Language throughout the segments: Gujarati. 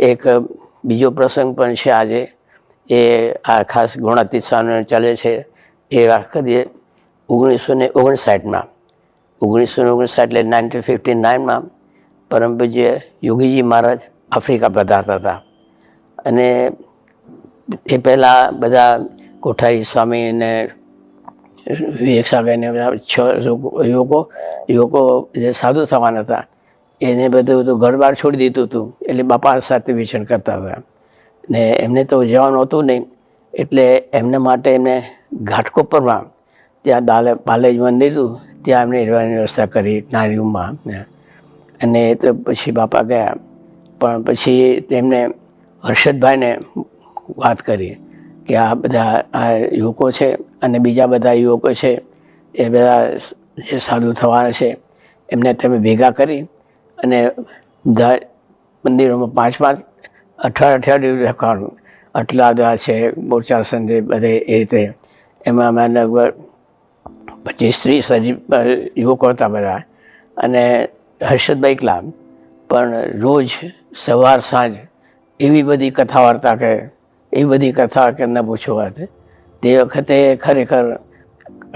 એક બીજો પ્રસંગ પણ છે આજે, એ આ ખાસ ગુણાતીત સ્વામીનો ચાલે છે. એ વાત કરીએ 1959માં 1959 એટલે 1959માં પરમ પૂજ્ય યોગીજી મહારાજ આફ્રિકા પધારતા હતા. અને એ પહેલાં બધા કોઠારી સ્વામી ને વિવેક સાગરને બધા 6 યુવકો જે સાધુ થવાના હતા એને બધું ઘરબાર છોડી દીધું હતું. એટલે બાપા સાથે વિચરણ કરતા હતા ને એમને તો જવાનું હતું નહીં. એટલે એમના માટે એમને ઘાટકોપરમાં ત્યાં બાલાજી મંદિર હતું, ત્યાં એમને રહેવાની વ્યવસ્થા કરી નાની રૂમમાં. અને તો પછી બાપા ગયા. પણ પછી તેમને હર્ષદભાઈને વાત કરી કે આ બધા આ યુવકો છે અને બીજા બધા યુવકો છે એ બધા જે સાધુ થવાના છે એમને તમે ભેગા કરી અને બધા મંદિરોમાં 5-5 અઠવાડિયું રાખવાનું. આટલા બધા છે બોરચાસન છે બધે એ રીતે. એમાં અમે લગભગ 25-30 યુવકો હતા બધા. અને હર્ષદભાઈ એકલા પણ રોજ સવાર સાંજ એવી બધી કથા વાર્તા કે એવી બધી કથા કે ન પૂછો વાત. તે વખતે ખરેખર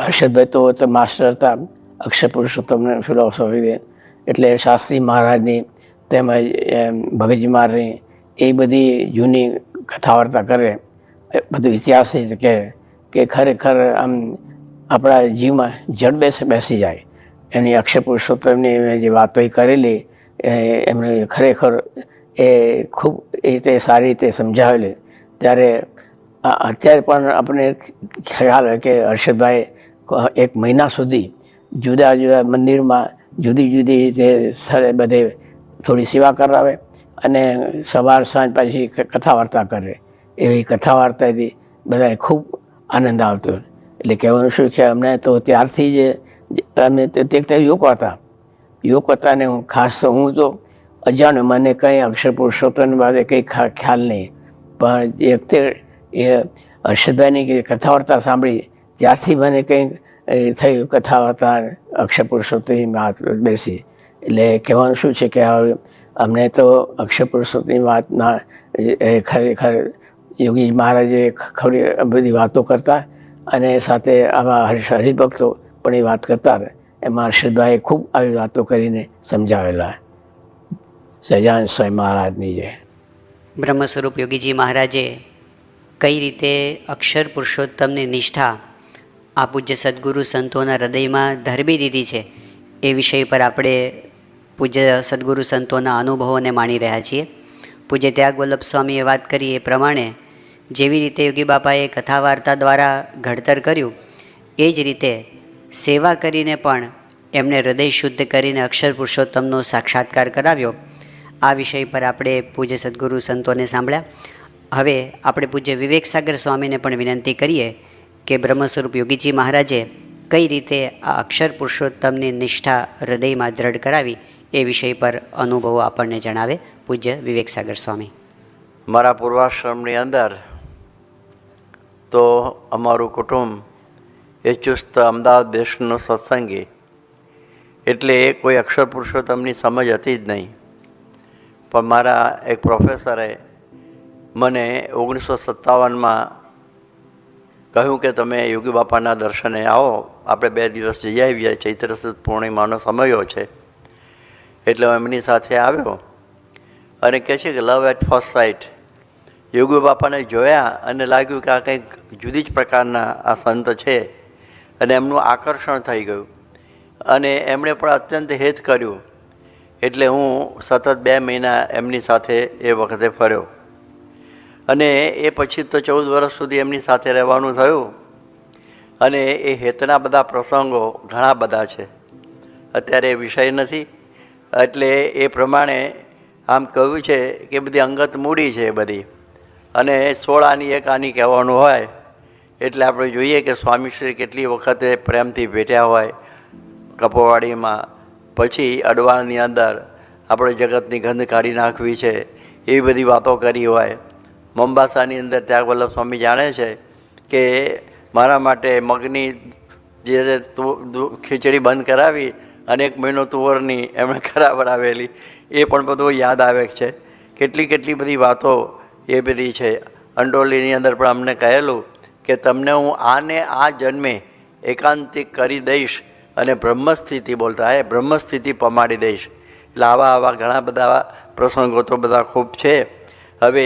હર્ષદભાઈ તો માસ્ટર હતા અક્ષર પુરુષોત્તમ ફિલોસોફી, એટલે શાસ્ત્રી મહારાજની તેમજ ભગતજી મહારાજની એ બધી જૂની કથા વાર્તા કરે, બધું ઇતિહાસ કે ખરેખર આમ આપણા જીવમાં જડ બેસી જાય. એની અક્ષર પુરુષોત્તમની જે વાતો કરેલી એમણે ખરેખર એ ખૂબ એ રીતે સારી રીતે સમજાવેલી. ત્યારે અત્યારે પણ આપણે ખ્યાલ હોય કે હર્ષદભાઈ 1 મહિના સુધી જુદા જુદા મંદિરમાં જુદી જુદી રીતે બધે થોડી સેવા કરાવે અને સવાર સાંજ પછી કથા વાર્તા કરે. એવી કથા વાર્તાથી બધાએ ખૂબ આનંદ આવતો. એટલે કહેવાનું શું કે અમને તો ત્યારથી જ અમે તે યુવકો હતા ને હું ખાસ તો હું તો અજાણ્યો, મને કંઈ અક્ષર પુરુષોત્તમ બાબતે કંઈ ખ્યાલ નહીં. પણ એ વખતે એ હર્ષદભાઈની કથા વાર્તા સાંભળી ત્યારથી મને કંઈક થયું કથા વાર્તા અક્ષર પુરુષોત્તમની વાત બેસી. એટલે કહેવાનું શું છે કે અમને તો અક્ષર પુરુષોત્તમની વાતના ખરેખર યોગી મહારાજે ખરી બધી વાતો કરતા અને સાથે આવા હરિભક્તો પણ એ વાત કરતા. એમાં હર્ષદભાઈએ ખૂબ આવી વાતો કરીને સમજાવેલા. સહજાનંદ સ્વામી મહારાજની જય. બ્રહ્મ સ્વરૂપ યોગીજી મહારાજે કઈ રીતે અક્ષર પુરુષોત્તમની નિષ્ઠા આ પૂજ્ય સદગુરુ સંતોના હૃદયમાં ધરબી દીધી છે એ વિષય પર આપણે પૂજ્ય સદગુરુ સંતોના અનુભવોને માણી રહ્યા છીએ. પૂજ્ય ત્યાગવલ્લભ સ્વામીએ વાત કરી એ પ્રમાણે જેવી રીતે યોગી બાપાએ કથા વાર્તા દ્વારા ઘડતર કર્યું એ જ રીતે સેવા કરીને પણ એમને હૃદય શુદ્ધ કરીને અક્ષર પુરુષોત્તમનો સાક્ષાત્કાર કરાવ્યો. આ વિષય પર આપણે પૂજ્ય સદગુરુ સંતોને સાંભળ્યા. હવે આપણે પૂજ્ય વિવેક સાગર સ્વામીને પણ વિનંતી કરીએ કે બ્રહ્મ સ્વરૂપ યોગીજી મહારાજે કઈ રીતે આ અક્ષર પુરુષોત્તમની નિષ્ઠા હૃદયમાં દ્રઢ કરાવી એ વિષય પર અનુભવો આપણને જણાવે. પૂજ્ય વિવેક સાગર સ્વામી. મારા પૂર્વાશ્રમની અંદર તો અમારું કુટુંબ એ ચુસ્ત અમદાવાદ દેશનો સત્સંગી, એટલે એ કોઈ અક્ષર પુરુષોત્તમની સમજ હતી જ નહીં. પણ મારા એક પ્રોફેસરે મને 1957માં કહ્યું કે તમે યોગી બાપાના દર્શને આવો, આપણે 2 દિવસ જઈ આવીએ, ચૈત્ર સુદ પૂર્ણિમાનો સમયો છે. એટલે હું એમની સાથે આવ્યો અને કહે છે કે લવ એટ ફર્સ્ટ સાઇટ. યોગી બાપાને જોયા અને લાગ્યું કે આ કંઈક જુદી જ પ્રકારના આ સંત છે અને એમનું આકર્ષણ થઈ ગયું અને એમણે પણ અત્યંત હેત કર્યું. એટલે હું સતત 2 મહિના એમની સાથે એ વખતે ફર્યો અને એ પછી તો 14 વર્ષ સુધી એમની સાથે રહેવાનું થયું. અને એ હેતના બધા પ્રસંગો ઘણા બધા છે, અત્યારે એ વિષય નથી. એટલે એ પ્રમાણે આમ કહ્યું છે કે બધી અંગત મૂડી છે બધી, અને 16 આની 1 આની કહેવાનું હોય. એટલે આપણે જોઈએ કે સ્વામીશ્રી કેટલી વખતે પ્રેમથી ભેટ્યા હોય કપોવાડીમાં, પછી અડવાણની અંદર આપણે જગતની ગંધ કાઢી નાખવી છે એવી બધી વાતો કરી હોય. મોમ્બાસાની અંદર ત્યાગવલ્લભ સ્વામી જાણે છે કે મારા માટે મગની જે ખીચડી બંધ કરાવી અને 1 મહિનો તુવરની એમણે કરાવડાવેલી, એ પણ બધું યાદ આવે છે કેટલી બધી વાતો એ બધી છે. અંડોલીની અંદર પણ અમને કહેલું કે તમને હું આને આ જન્મે એકાંતિક કરી દઈશ અને બ્રહ્મસ્થિતિ બોલતા બ્રહ્મસ્થિતિ પમાડી દઈશ. એટલે આવા ઘણા બધા પ્રસંગો તો બધા ખૂબ છે. હવે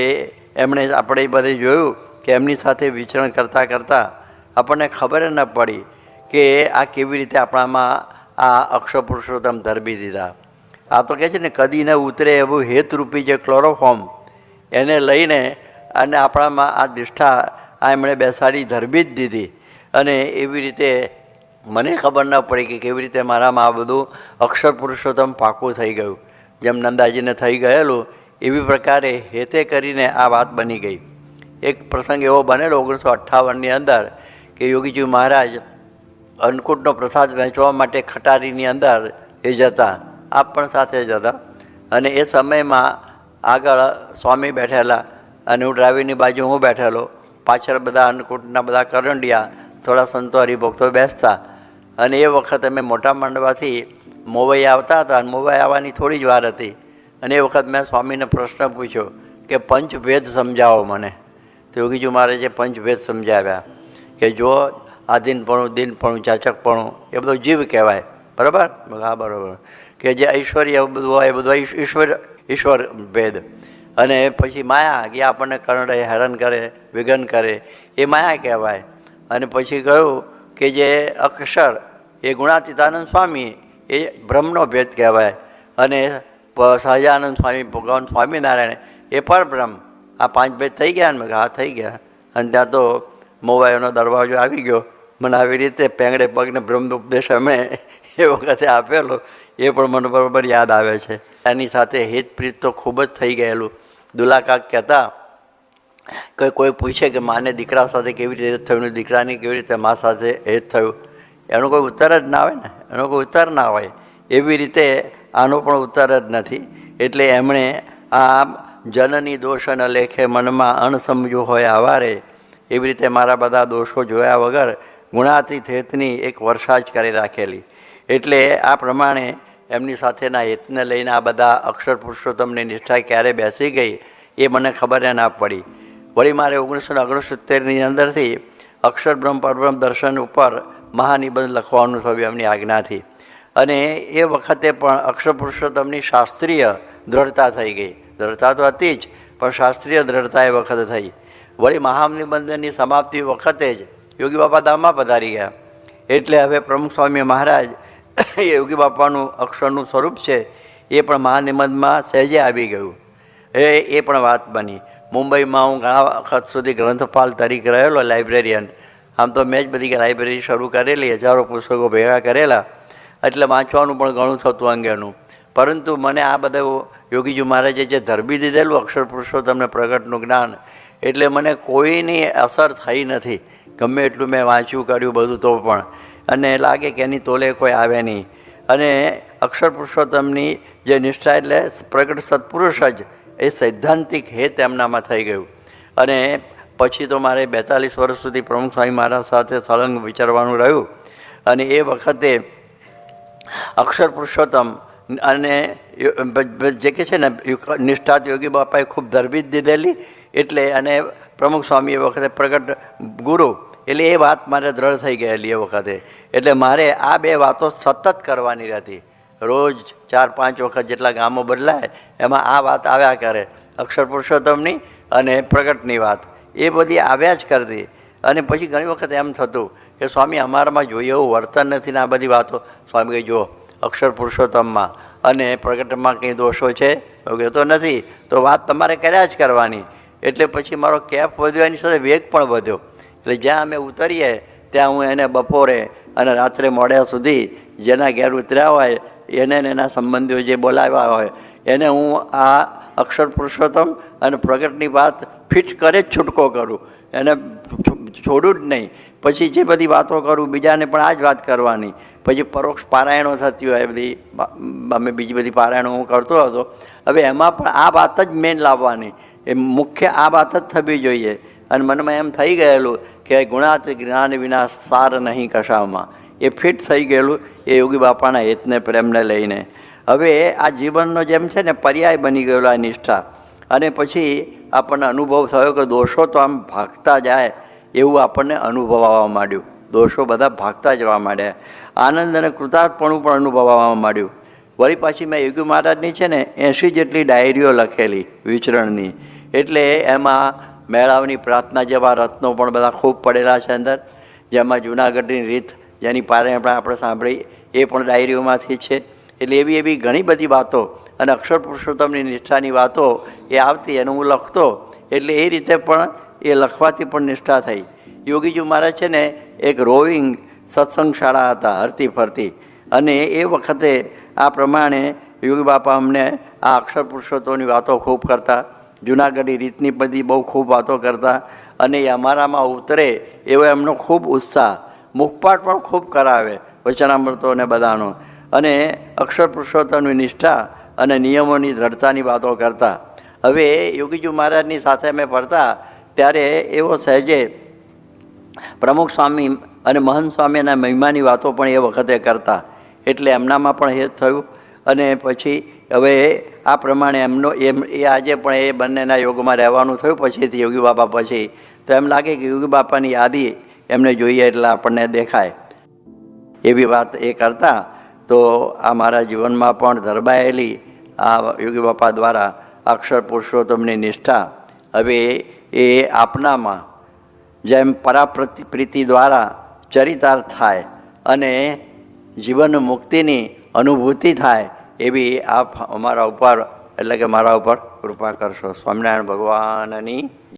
એમણે આપણે બધે જોયું કે એમની સાથે વિચરણ કરતાં કરતાં આપણને ખબર ન પડી કે આ કેવી રીતે આપણામાં આ અક્ષર પુરુષોત્તમ ધરબી દીધા. આ તો કહે છે ને કદી ન ઉતરે એવું હેતરૂપી જે ક્લોરોફોર્મ એને લઈને અને આપણામાં આ નિષ્ઠા આ એમણે બેસાડી ધરબી જ દીધી. અને એવી રીતે મને ખબર ન પડી કે કેવી રીતે મારામાં આ બધું અક્ષર પુરુષોત્તમ પાકું થઈ ગયું. જેમ નંદાજીને થઈ ગયેલું એવી પ્રકારે હેતે કરીને આ વાત બની ગઈ. એક પ્રસંગ એવો બનેલો 1958ની અંદર કે યોગીજી મહારાજ અન્નકૂટનો પ્રસાદ વહેંચવા માટે ખટારીની અંદર એ જતા, આપ પણ સાથે જતા. અને એ સમયમાં આગળ સ્વામી બેઠેલા અને હું ડ્રાઈવરની બાજુ હું બેઠેલો, પાછળ બધા અન્નકૂટના બધા કરંડિયા, થોડા સંતો હરિભક્તો બેસતા. અને એ વખત અમે મોટા માંડવાથી મોવાઈ આવતા હતા અને મોવાઈ આવવાની થોડી જ વાર હતી. અને એ વખત મેં સ્વામીને પ્રશ્ન પૂછ્યો કે પંચભેદ સમજાવો મને. તો યોગીજી મહારાજે પંચભેદ સમજાવ્યા કે જો આધીનપણું, દિનપણું, ચાચકપણું એ બધો જીવ કહેવાય. બરાબર? હા બરાબર. કે જે ઐશ્વર્ય બધું હોય એ બધું ઈશ્વર ભેદ. અને પછી માયા કે આપણને કરડે, હેરાન કરે, વિઘન કરે એ માયા કહેવાય. અને પછી કહ્યું કે જે અક્ષર એ ગુણાતીતાનંદ સ્વામી એ બ્રહ્મનો ભેદ કહેવાય. અને સહજાનંદ સ્વામી, ભગવાન સ્વામિનારાયણ એ પરબ્રહ્મ. આ પાંચ ભેદ થઈ ગયા ને? હા થઈ ગયા. અને ત્યાં તો મોબાઈલનો દરવાજો આવી ગયો. મને આવી રીતે પેંગડે પગને બ્રહ્મનો ઉપદેશ અમે એ વખતે આપેલો એ પણ મને બરાબર યાદ આવે છે. એની સાથે હિતપ્રીત તો ખૂબ જ થઈ ગયેલું. દુલાકાક કહેતા કે કોઈ પૂછે કે માને દીકરા સાથે કેવી રીતે થયું, દીકરાની કેવી રીતે મા સાથે હેત થયું, એનો કોઈ ઉત્તર જ ના આવે ને, એનો કોઈ ઉત્તર ના હોય. એવી રીતે આનો પણ ઉત્તર જ નથી. એટલે એમણે આ જનની દોષ ન લેખે મનમાં અણસમજુ હોય આવારે, એવી રીતે મારા બધા દોષો જોયા વગર ગુણાતીત હેતની એક વર્ષા જ કરી રાખેલી. એટલે આ પ્રમાણે એમની સાથેના હેતને લઈને આ બધા અક્ષર પુરુષોત્તમની નિષ્ઠા ક્યારે બેસી ગઈ એ મને ખબર ના પડી. વળી મારે 1969ની અંદરથી અક્ષર બ્રહ્મ પરબ્રહ્મ દર્શન ઉપર મહાનિબંધ લખવાનું થયું એમની આજ્ઞાથી. અને એ વખતે પણ અક્ષર પુરુષોત્તમની શાસ્ત્રીય દ્રઢતા થઈ ગઈ. દ્રઢતા તો હતી જ, પણ શાસ્ત્રીય દ્રઢતા એ વખતે થઈ. વળી મહાનિબંધની સમાપ્તિ વખતે જ યોગી બાપા ધામમાં પધારી ગયા. એટલે હવે પ્રમુખ સ્વામી મહારાજ એ યોગી બાપાનું અક્ષરનું સ્વરૂપ છે એ પણ મહાનિબંધમાં સહેજે આવી ગયું. એ પણ વાત બની. મુંબઈમાં હું ઘણા વખત સુધી ગ્રંથપાલ તરીકે રહેલો, લાઇબ્રેરિયન. આમ તો મેં જ બધી લાઇબ્રેરી શરૂ કરેલી, હજારો પુસ્તકો ભેગા કરેલા, એટલે વાંચવાનું પણ ઘણું થતું અંગેનું. પરંતુ મને આ બધું યોગીજી મહારાજે જે ધરબી દીધેલું અક્ષર પુરુષોત્તમને પ્રગટનું જ્ઞાન, એટલે મને કોઈની અસર થઈ નથી. ગમે એટલું મેં વાંચ્યું કર્યું બધું તો પણ, અને લાગે કે એની તોલે કોઈ આવે નહીં. અને અક્ષર પુરુષોત્તમની જે નિષ્ઠા એટલે પ્રગટ સત્પુરુષ જ એ સૈદ્ધાંતિક હેત એમનામાં થઈ ગયું. અને પછી તો મારે 42 વર્ષ સુધી પ્રમુખ સ્વામી મહારાજ સાથે સળંગ વિચારવાનું રહ્યું. અને એ વખતે અક્ષર પુરુષોત્તમ અને જે કે છે ને નિષ્ઠા યોગી બાપાએ ખૂબ ધરબી દીધેલી. એટલે અને પ્રમુખ સ્વામી એ વખતે પ્રગટ ગુરુ, એટલે એ વાત મારે દ્રઢ થઈ ગયેલી એ વખતે. એટલે મારે આ બે વાતો સતત કરવાની રહેતી. રોજ 4-5 વખત જેટલા ગામો બદલાય એમાં આ વાત આવ્યા કરે, અક્ષર પુરુષોત્તમની અને પ્રગટની વાત એ બધી આવ્યા જ કરતી. અને પછી ઘણી વખત એમ થતું કે સ્વામી અમારામાં જોઈએ એવું વર્તન નથી ને આ બધી વાતો. સ્વામી કહી જુઓ અક્ષર પુરુષોત્તમમાં અને પ્રગટમાં કંઈ દોષો છે તો નથી, તો વાત તમારે કર્યા જ કરવાની. એટલે પછી મારો કેપ વધ્યો, એની સાથે વેગ પણ વધ્યો. એટલે જ્યાં અમે ઉતરીએ ત્યાં હું એને બપોરે અને રાત્રે મોડ્યા સુધી જેના ઘેર ઉતર્યા હોય એને એના સંબંધીઓ જે બોલાવ્યા હોય એને હું આ અક્ષર પુરુષોત્તમ અને પ્રગટની વાત ફિટ કરે જ છૂટકો કરું, એને છોડું જ નહીં. પછી જે બધી વાતો કરું બીજાને પણ આ જ વાત કરવાની. પછી પરોક્ષ પારાયણો થતી હોય બધી, અમે બીજી બધી પારાયણો હું કરતો હતો. હવે એમાં પણ આ વાત જ મેન લાવવાની, એ મુખ્ય આ વાત જ થવી જોઈએ. અને મનમાં એમ થઈ ગયેલું કે ગુણાતીત જ્ઞાન વિના સાર નહીં કશામાં, એ ફિટ થઈ ગયેલું એ યોગી બાપાના હેતને પ્રેમને લઈને. હવે આ જીવનનો જેમ છે ને પર્યાય બની ગયેલો આ નિષ્ઠા. અને પછી આપણને અનુભવ થયો કે દોષો તો આમ ભાગતા જાય એવું આપણને અનુભવવા માંડ્યું. દોષો બધા ભાગતા જવા માંડ્યા. આનંદ અને કૃતાર્થપણું પણ અનુભવવા માંડ્યું. વળી પાછી મેં યોગી મહારાજની છે ને 80 જેટલી ડાયરીઓ લખેલી વિચરણની. એટલે એમાં મેળાવની પ્રાર્થના જેવા રત્નો પણ બધા ખૂબ પડેલા છે અંદર, જેમાં જૂનાગઢની રીત જેની પારે આપણે સાંભળી એ પણ ડાયરીઓમાંથી છે. એટલે એવી એવી ઘણી બધી વાતો અને અક્ષર પુરુષોત્તમની નિષ્ઠાની વાતો એ આવતી, એનું હું લખતો. એટલે એ રીતે પણ એ લખવાથી પણ નિષ્ઠા થઈ. યોગીજી મહારાજ છે ને એક રોવિંગ સત્સંગ શાળા હતા હરતી ફરતી, અને એ વખતે આ પ્રમાણે યોગી બાપા અમને આ અક્ષર પુરુષોત્તમની વાતો ખૂબ કરતા, જૂનાગઢની રીતની બધી બહુ ખૂબ વાતો કરતા, અને એ અમારામાં ઉતરે એવો એમનો ખૂબ ઉત્સાહ. મુખપાઠ પણ ખૂબ કરાવે વચનામૃતો અને બધાનો, અને અક્ષર પુરુષોત્તમની નિષ્ઠા અને નિયમોની દ્રઢતાની વાતો કરતા. હવે યોગીજી મહારાજની સાથે અમે ફરતા ત્યારે એવો સહેજે પ્રમુખ સ્વામી અને મહંત સ્વામીના મહિમાની વાતો પણ એ વખતે કરતા. એટલે એમનામાં પણ એ થયું. અને પછી હવે આ પ્રમાણે એ આજે પણ એ બંનેના યોગમાં રહેવાનું થયું. પછીથી યોગી બાપા પછી તો એમ લાગે કે યોગી બાપાની યાદી એમને જોઈએ એટલે આપણને દેખાય એવી વાત એ કરતા. તો આ મારા જીવનમાં પણ ધરબાયેલી આ યોગી બાપા દ્વારા અક્ષર પુરુષોત્તમની નિષ્ઠા હવે એ આપનામાં જેમ પરાપ્રીતિ દ્વારા ચરિતાર્થ થાય અને જીવન મુક્તિની અનુભૂતિ થાય એવી આપ અમારા ઉપર એટલે કે મારા ઉપર કૃપા કરશો. સ્વામિનારાયણ ભગવાનની